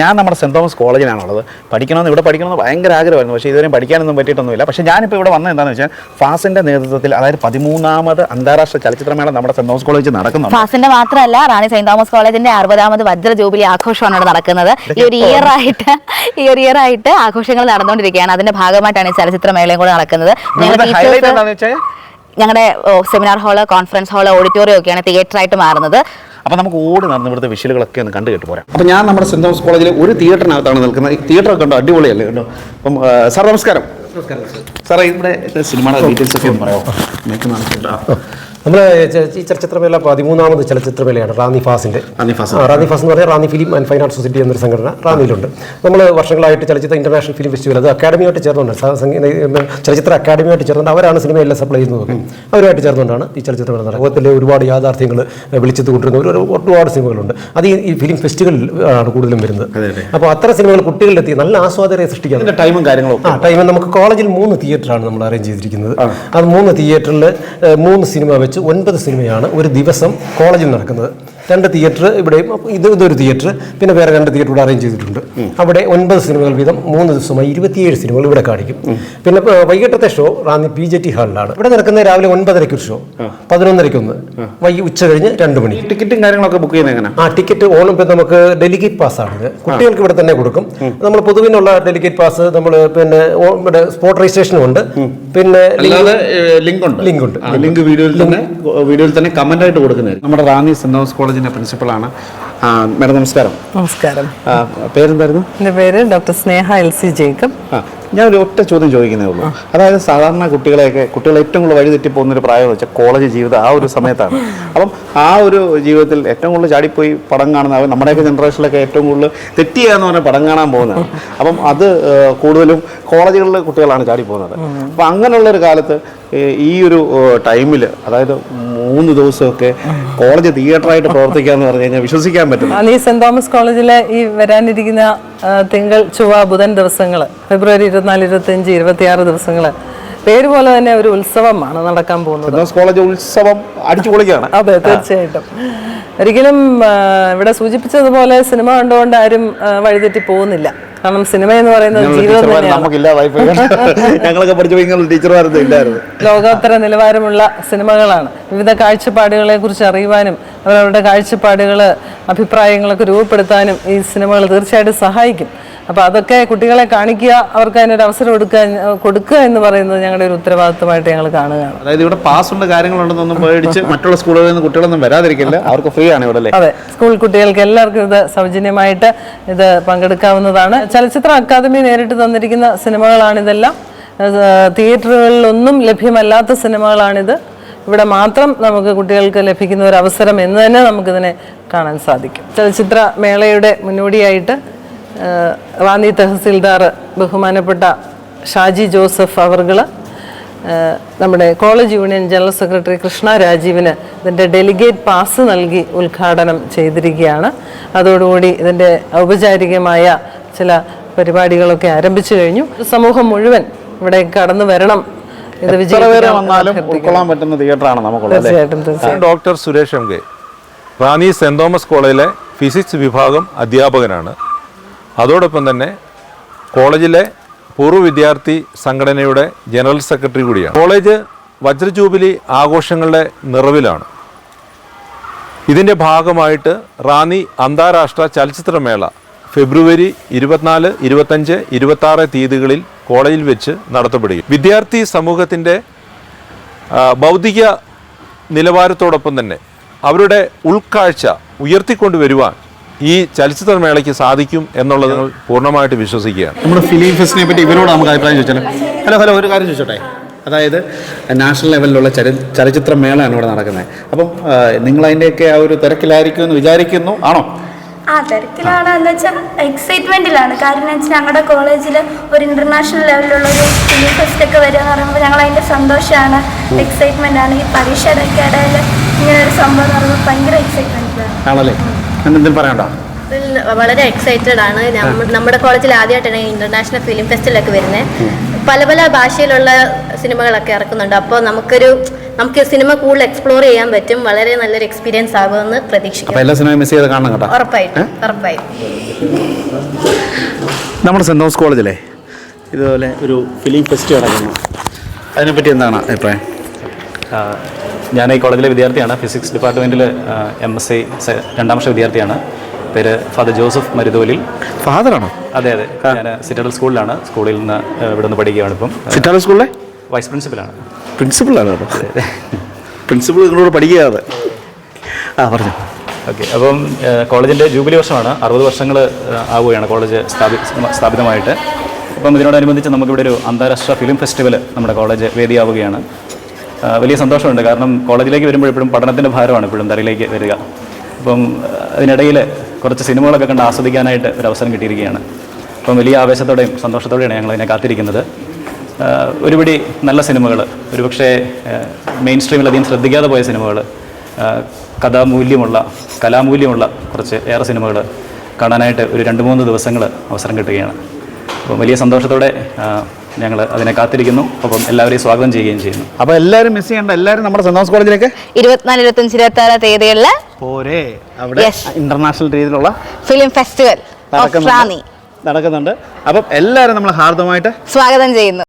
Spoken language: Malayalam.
ഞാൻ നമ്മുടെ സെൻറ് തോമസ് കോളേജിലാണുള്ളത്. ഇവിടെ പഠിക്കണമെന്ന് ഭയങ്കര ആഗ്രഹമായിരുന്നു. പക്ഷേ ഇതുവരെയും പഠിക്കാനൊന്നും പറ്റിയിട്ടൊന്നുമില്ല. പക്ഷേ ഞാനിപ്പോൾ ഇവിടെ വന്നത് എന്താണെന്ന് വെച്ചാൽ ഫാസിൻ്റെ നേതൃത്വത്തിൽ, അതായത് 13ാമത് അന്താരാഷ്ട്ര ചലച്ചിത്രമേള നമ്മുടെ സെൻറ് തോമസ് കോളേജിൽ നടക്കുന്നുണ്ട്. ഫാസിന്റെ മാത്രമല്ല, റാണി സെന്റ് തോമസ് കോളേജിന്റെ 60ാമത് വജ്ര ജൂബിലി ആഘോഷമാണ് ഇവിടെ നടക്കുന്നത്. ഈ ഒരു ഇയർ ആയിട്ട് ആഘോഷങ്ങൾ നടന്നുകൊണ്ടിരിക്കുകയാണ്. അതിന്റെ ഭാഗമായിട്ടാണ് ഈ ചലച്ചിത്രമേളയും കൂടെ നടക്കുന്നത്. ഞങ്ങളുടെ seminar hall, conference hall, auditorium ഒക്കെയാണ് തിയേറ്ററായിട്ട് മാറുന്നത്. അപ്പോൾ നമുക്ക് ഓടി നടന്ന് ഇവിടുത്തെ വിഷലുകളൊക്കെ ഒന്ന് കണ്ടു കേട്ട് പോരാം. അപ്പോൾ ഞാൻ നമ്മുടെ സെൻറ് തോമസ് കോളേജിലെ ഒരു തിയേറ്ററിനകത്താണ് നിൽക്കുന്നത്. ഈ തിയേറ്ററൊക്കെ ഉണ്ടോ? അടിപൊളിയല്ലേ കേട്ടോ. അപ്പം സാർ നമസ്കാരം. സാറേ, ഇവിടെ സിനിമയുടെ ഡീറ്റെയിൽസ് ഒക്കെ ഒന്ന് പറയാമോ? നമ്മൾ ഈ ചലച്ചിത്രമേള 13ാമത് ചലച്ചിത്രമേളയാണ് റാന്നി ഫാസിൻ്റെ. റാന്നി ഫാസ് എന്ന് പറഞ്ഞാൽ Ranni film and fine art society എന്നൊരു സംഘടന റാന്നിയിലുണ്ട്. നമ്മൾ വർഷങ്ങളായിട്ട് ചലച്ചിത്ര ഇന്റർനാഷണൽ ഫിലിം ഫെസ്റ്റിവൽ, അത് അക്കാഡമിയായിട്ട് ചേർന്നുണ്ട്, ചലച്ചിത്ര അക്കാഡമിയായിട്ട് ചേർന്നുകൊണ്ട് അവരാണ് സിനിമയെല്ലാം സപ്ലൈ ചെയ്യുന്നതൊക്കെ. അവരുമായിട്ട് ചേർന്നുകൊണ്ടാണ് ഈ ചലച്ചിത്രമേള നടക്കുന്നത്. ലോകത്തിലെ ഒരുപാട് യാഥാർത്ഥ്യങ്ങൾ വിളിച്ചെത്തി കൊണ്ടിരുന്ന ഒരുപാട് സിനിമകളുണ്ട്. അത് ഈ ഫിലിം ഫെസ്റ്റിവലിൽ ആണ് കൂടുതലും വരുന്നത്. അപ്പോൾ അത്തരം സിനിമകൾ കുട്ടികളിലെത്തി നല്ല ആസ്വാദകരെ സൃഷ്ടിക്കാൻ ടൈമും കാര്യങ്ങളും ടൈം നമുക്ക് കോളേജിൽ 3 തിയേറ്ററാണ് നമ്മൾ അറേഞ്ച് ചെയ്തിരിക്കുന്നത്. അത് 3 തിയേറ്ററിൽ 3 സിനിമ വെച്ച് 9 സിനിമയാണ് ഒരു ദിവസം കോളേജിൽ നടക്കുന്നത്. 2 തിയേറ്റർ ഇവിടെയും, ഇതൊരു തിയേറ്റർ, പിന്നെ വേറെ 2 തിയേറ്റർ ഇവിടെ അറേഞ്ച് ചെയ്തിട്ടുണ്ട്. അവിടെ 9 സിനിമകൾ വീതം 3 ദിവസമായി 27 സിനിമകൾ ഇവിടെ കാണിക്കും. പിന്നെ വൈകിട്ടത്തെ ഷോ റാന്നി PJT ഹാളിലാണ്. ഇവിടെ നടക്കുന്നത് രാവിലെ 9:30 ഷോ, 11:30 ഉച്ച കഴിഞ്ഞ് 2 മണി. ടിക്കറ്റും കാര്യങ്ങളൊക്കെ ബുക്ക് ചെയ്യുന്നത് എങ്ങനെ? ടിക്കറ്റ് ഓണം ഇപ്പം നമുക്ക് ഡെലിഗേറ്റ് പാസ് ആണ്, കുട്ടികൾക്ക് ഇവിടെ തന്നെ കൊടുക്കും. നമ്മൾ പൊതുവിനുള്ള ഡെലിഗേറ്റ് പാസ്, നമ്മൾ പിന്നെ ഇവിടെ സ്പോട്ട് രജിസ്ട്രേഷനും ഉണ്ട്. പിന്നെ ലിങ്ക് ഉണ്ട്. ലിങ്ക് വീഡിയോയിൽ തന്നെ കമന്റ് ആയിട്ട് കൊടുക്കുന്നത്. നമ്മുടെ റാന്നി സെന്റ് തോമസ് കോളേജിന്റെ പ്രിൻസിപ്പളാണ്. മാഡം നമസ്കാരം. നമസ്കാരം. പേരെന്തായിരുന്നു? എൻ്റെ പേര് ഡോക്ടർ സ്നേഹ LC ജേക്കബ്. ഞാൻ ഒരു ഒറ്റ ചോദ്യം ചോദിക്കുന്നേ ഉള്ളൂ. അതായത് സാധാരണ കുട്ടികൾ ഏറ്റവും കൂടുതൽ വഴി തെറ്റിപ്പോകുന്നൊരു പ്രായം വെച്ചാൽ കോളേജ് ജീവിതം ആ ഒരു സമയത്താണ്. അപ്പം ആ ഒരു ജീവിതത്തിൽ ഏറ്റവും കൂടുതൽ ചാടിപ്പോയി പടം കാണുന്ന, നമ്മുടെയൊക്കെ ജനറേഷനിലൊക്കെ ഏറ്റവും കൂടുതൽ തെറ്റിയ എന്ന് പറഞ്ഞാൽ പടം കാണാൻ പോകുന്നതാണ്. അപ്പം അത് കൂടുതലും കോളേജുകളിലെ കുട്ടികളാണ് ചാടിപ്പോകുന്നത്. അപ്പം അങ്ങനെയുള്ളൊരു കാലത്ത് ഈ ഒരു ടൈമിൽ, അതായത് 3 ദിവസമൊക്കെ കോളേജ് തിയേറ്ററായിട്ട് പ്രവർത്തിക്കാന്ന് പറഞ്ഞു കഴിഞ്ഞാൽ വിശ്വസിക്കാൻ പറ്റും. ഈ സെന്റ് തോമസ് കോളേജിലെ ഈ വരാനിരിക്കുന്ന തിങ്കൾ, ചൊവ്വ, ബുധൻ ദിവസങ്ങൾ, ഫെബ്രുവരി 24, 25, 26 ദിവസങ്ങൾ പേര് പോലെ തന്നെ ഒരു ഉത്സവമാണ് നടക്കാൻ പോകുന്നത്. കോളേജ് ഉത്സവം അടിച്ചു പൊളിക്കുകയാണ്. അതെ, തീർച്ചയായിട്ടും. ഒരിക്കലും ഇവിടെ സൂചിപ്പിച്ചതുപോലെ സിനിമ കണ്ടുകൊണ്ട് ആരും വഴിതെറ്റി പോകുന്നില്ല. കാരണം സിനിമ എന്ന് പറയുന്നത് ജീവിതം തന്നെയാണ്. ലോകോത്തര നിലവാരമുള്ള സിനിമകളാണ്. വിവിധ കാഴ്ചപ്പാടുകളെ കുറിച്ച് അറിയുവാനും അവരവരുടെ കാഴ്ചപ്പാടുകൾ, അഭിപ്രായങ്ങളൊക്കെ രൂപപ്പെടുത്താനും ഈ സിനിമകൾ തീർച്ചയായിട്ടും സഹായിക്കും. അപ്പോൾ അതൊക്കെ കുട്ടികളെ കാണിക്കുക, അവർക്ക് അതിനൊരു അവസരം കൊടുക്കുക എന്ന് പറയുന്നത് ഞങ്ങളുടെ ഒരു ഉത്തരവാദിത്തമായിട്ട് ഞങ്ങൾ കാണുകയാണ്. അതായത് ഇവിടെ പാസ്സുണ്ട്, കാര്യങ്ങളുണ്ടെന്നൊന്നും പേടിച്ച് മറ്റുള്ള സ്കൂളുകളിൽ നിന്ന് കുട്ടികളൊന്നും വരാതിരിക്കില്ല. അവർക്ക് ഫ്രീ ആണ് ഇവിടെ. അതെ, സ്കൂൾ കുട്ടികൾക്ക് എല്ലാവർക്കും ഇത് സൗജന്യമായിട്ട് ഇത് പങ്കെടുക്കാവുന്നതാണ്. ചലച്ചിത്ര അക്കാദമി നേരിട്ട് തന്നിരിക്കുന്ന സിനിമകളാണിതെല്ലാം. തിയേറ്ററുകളിലൊന്നും ലഭ്യമല്ലാത്ത സിനിമകളാണിത്. ഇവിടെ മാത്രം നമുക്ക് കുട്ടികൾക്ക് ലഭിക്കുന്ന ഒരു അവസരം എന്ന് തന്നെ നമുക്കിതിനെ കാണാൻ സാധിക്കും. ചലച്ചിത്ര മേളയുടെ മുന്നോടിയായിട്ട് റാന്നി തഹസിൽദാർ ബഹുമാനപ്പെട്ട ഷാജി ജോസഫ് അവർകൾ നമ്മുടെ college union general secretary Krishna രാജീവിന് ഇതിൻ്റെ ഡെലിഗേറ്റ് പാസ് നൽകി ഉദ്ഘാടനം ചെയ്തിരിക്കുകയാണ്. അതോടുകൂടി ഇതിൻ്റെ ഔപചാരികമായ ചില പരിപാടികളൊക്കെ ആരംഭിച്ചു കഴിഞ്ഞു. സമൂഹം മുഴുവൻ ഇവിടെ കടന്നു വരണം. ഇത് ഉൾക്കൊള്ളാൻ പറ്റുന്ന തിയേറ്ററാണ് നമുക്കുള്ളത്. തീർച്ചയായിട്ടും. Doctor Suresh MK, Ranni saint Thomas കോളേജിലെ ഫിസിക്സ് വിഭാഗം അധ്യാപകനാണ്. അതോടൊപ്പം തന്നെ കോളേജിലെ പൂർവ്വ വിദ്യാർത്ഥി സംഘടനയുടെ ജനറൽ സെക്രട്ടറി കൂടിയാണ്. കോളേജ് വജ്ര ജൂബിലി ആഘോഷങ്ങളുടെ നിറവിലാണ്. ഇതിൻ്റെ ഭാഗമായിട്ട് റാന്നി അന്താരാഷ്ട്ര ചലച്ചിത്രമേള ഫെബ്രുവരി 24, 25, 26 തീയതികളിൽ കോളേജിൽ വെച്ച് നടത്തപ്പെടുകയും വിദ്യാർത്ഥി സമൂഹത്തിൻ്റെ ബൗദ്ധിക നിലവാരത്തോടൊപ്പം തന്നെ അവരുടെ ഉൾക്കാഴ്ച ഉയർത്തിക്കൊണ്ടുവരുവാൻ ഈ ചലച്ചിത്രമേളയ്ക്ക് സാധിക്കും എന്നുള്ളത് ഞങ്ങൾ പൂർണ്ണമായിട്ട് വിശ്വസിക്കുകയാണ്. നമ്മുടെ ഫിലിം ഫെസ്റ്റിനെ പറ്റി ഇവരോട് നമുക്ക് അഭിപ്രായം ചോദിച്ചാൽ, ഹലോ ഒരു കാര്യം ചോദിച്ചോട്ടെ. അതായത് നാഷണൽ ലെവലിലുള്ള ചലച്ചിത്രമേളയാണ് ഇവിടെ നടക്കുന്നത്. അപ്പം നിങ്ങൾ അതിൻ്റെയൊക്കെ ആ ഒരു തിരക്കിലായിരിക്കും എന്ന് വിചാരിക്കുന്നു, ആണോ? തിരക്കിലാണ് എന്ന് വെച്ചാൽ എക്സൈറ്റ്മെൻറ്റിലാണ്. കാരണം എന്ന് വെച്ചാൽ ഞങ്ങളുടെ കോളേജിൽ ഒരു ഇൻ്റർനാഷണൽ ലെവലിലുള്ള ഒരു ഫിലിം ഫെസ്റ്റ് ഒക്കെ വരിക എന്ന് പറയുമ്പോൾ ഞങ്ങൾ അതിൻ്റെ സന്തോഷമാണ്, എക്സൈറ്റ്മെൻ്റ് ആണ്. ഈ പരീക്ഷയുടെ ഒക്കെ ഇടയിൽ ഇങ്ങനെ ഒരു സംഭവം എന്ന് പറയുമ്പോൾ ഭയങ്കര എക്സൈറ്റ്മെൻറ്റാണ്. ആണല്ലേ? എന്തെങ്കിലും പറയണ്ടോ? വളരെ എക്സൈറ്റഡ് ആണ്. നമ്മുടെ കോളേജിൽ ആദ്യമായിട്ടാണ് ഇന്റർനാഷണൽ ഫിലിം ഫെസ്റ്റിവലൊക്കെ വരുന്നത്. പല ഭാഷയിലുള്ള സിനിമകളൊക്കെ ഇറക്കുന്നുണ്ട്. അപ്പോൾ നമുക്കൊരു നമുക്ക് സിനിമ കൂടുതൽ എക്സ്പ്ലോർ ചെയ്യാൻ പറ്റും. വളരെ നല്ലൊരു എക്സ്പീരിയൻസ് ആകുമെന്ന് പ്രതീക്ഷിക്കുന്നു. അപ്പോൾ എല്ലാ സിനിമയും മിസ് ചെയ്ത് കാണണം കേട്ടോ. ഉറപ്പായിട്ടും ഉറപ്പായിട്ടും. നമ്മുടെ സെൻറ് തോമസ് കോളേജിലെ ഇതുപോലെ ഒരു ഫിലിം ഫെസ്റ്റ് നടക്കുന്നു, അതിനെപ്പറ്റി എന്താണ് അഭിപ്രായം? ഞാൻ ഈ കോളേജിലെ വിദ്യാർത്ഥിയാണ്. ഫിസിക്സ് ഡിപ്പാർട്ട്മെൻറ്റിൽ MSc 2ാം വർഷ വിദ്യാർത്ഥിയാണ്. പേര് ഫാദർ ജോസഫ് മരുതോലിൽ. ഫാദറാണോ? അതെ അതെ, ഞാൻ സിറ്റഡൽ സ്കൂളിലാണ്. സ്കൂളിൽ നിന്ന് ഇവിടെ നിന്ന് പഠിക്കുകയാണ്. ഇപ്പം സിറ്റാല സ്കൂളിലെ വൈസ് പ്രിൻസിപ്പലാണ്. പ്രിൻസിപ്പളാണ് കേട്ടോ. പ്രിൻസിപ്പൾ നിങ്ങളോട് പഠിക്കാതെ പറഞ്ഞു. ഓക്കെ, അപ്പം കോളേജിൻ്റെ ജൂബിലി വർഷമാണ്. 60 വർഷങ്ങൾ ആവുകയാണ് കോളേജ് സ്ഥാപിതമായിട്ട്. അപ്പം ഇതിനോടനുബന്ധിച്ച് നമുക്കിവിടെ ഒരു അന്താരാഷ്ട്ര ഫിലിം ഫെസ്റ്റിവൽ നമ്മുടെ കോളേജ് വേദിയാവുകയാണ്. വലിയ സന്തോഷമുണ്ട്. കാരണം കോളേജിലേക്ക് വരുമ്പോഴെപ്പോഴും പഠനത്തിൻ്റെ ഭാരമാണ് എപ്പോഴും തലയിലേക്ക് വരിക. അപ്പം അതിനിടയിൽ കുറച്ച് സിനിമകളൊക്കെ കണ്ട് ആസ്വദിക്കാനായിട്ട് ഒരു അവസരം കിട്ടിയിരിക്കുകയാണ്. അപ്പം വലിയ ആവേശത്തോടെയും സന്തോഷത്തോടെയാണ് ഞങ്ങൾ അതിനെ കാത്തിരിക്കുന്നത്. ഒരുപിടി നല്ല സിനിമകൾ, ഒരുപക്ഷെ മെയിൻ സ്ട്രീമിൽ അധികം ശ്രദ്ധിക്കാതെ പോയ സിനിമകൾ, കലാമൂല്യമുള്ള കുറച്ച് ഏറെ സിനിമകൾ കാണാനായിട്ട് ഒരു 2-3 ദിവസങ്ങൾ അവസരം കിട്ടുകയാണ്. അപ്പം വലിയ സന്തോഷത്തോടെ ഞങ്ങൾ അതിനെ കാത്തിരിക്കുന്നു. അപ്പം എല്ലാവരെയും സ്വാഗതം ചെയ്യുകയും ചെയ്യുന്നു. അപ്പോൾ എല്ലാവരും മിസ് ചെയ്യേണ്ട, എല്ലാവരും നമ്മുടെ സെൻറ് തോമസ് കോളേജിലേക്ക് 24, 25, 26 തീയതികളിൽ പോരെ. അവിടെ ഇന്റർനാഷണൽ രീതിയിലുള്ള ഫിലിം ഫെസ്റ്റിവൽ നടക്കുന്നുണ്ട്. അപ്പം എല്ലാവരും നമ്മൾ ഹാർദമായിട്ട് സ്വാഗതം ചെയ്യുന്നു.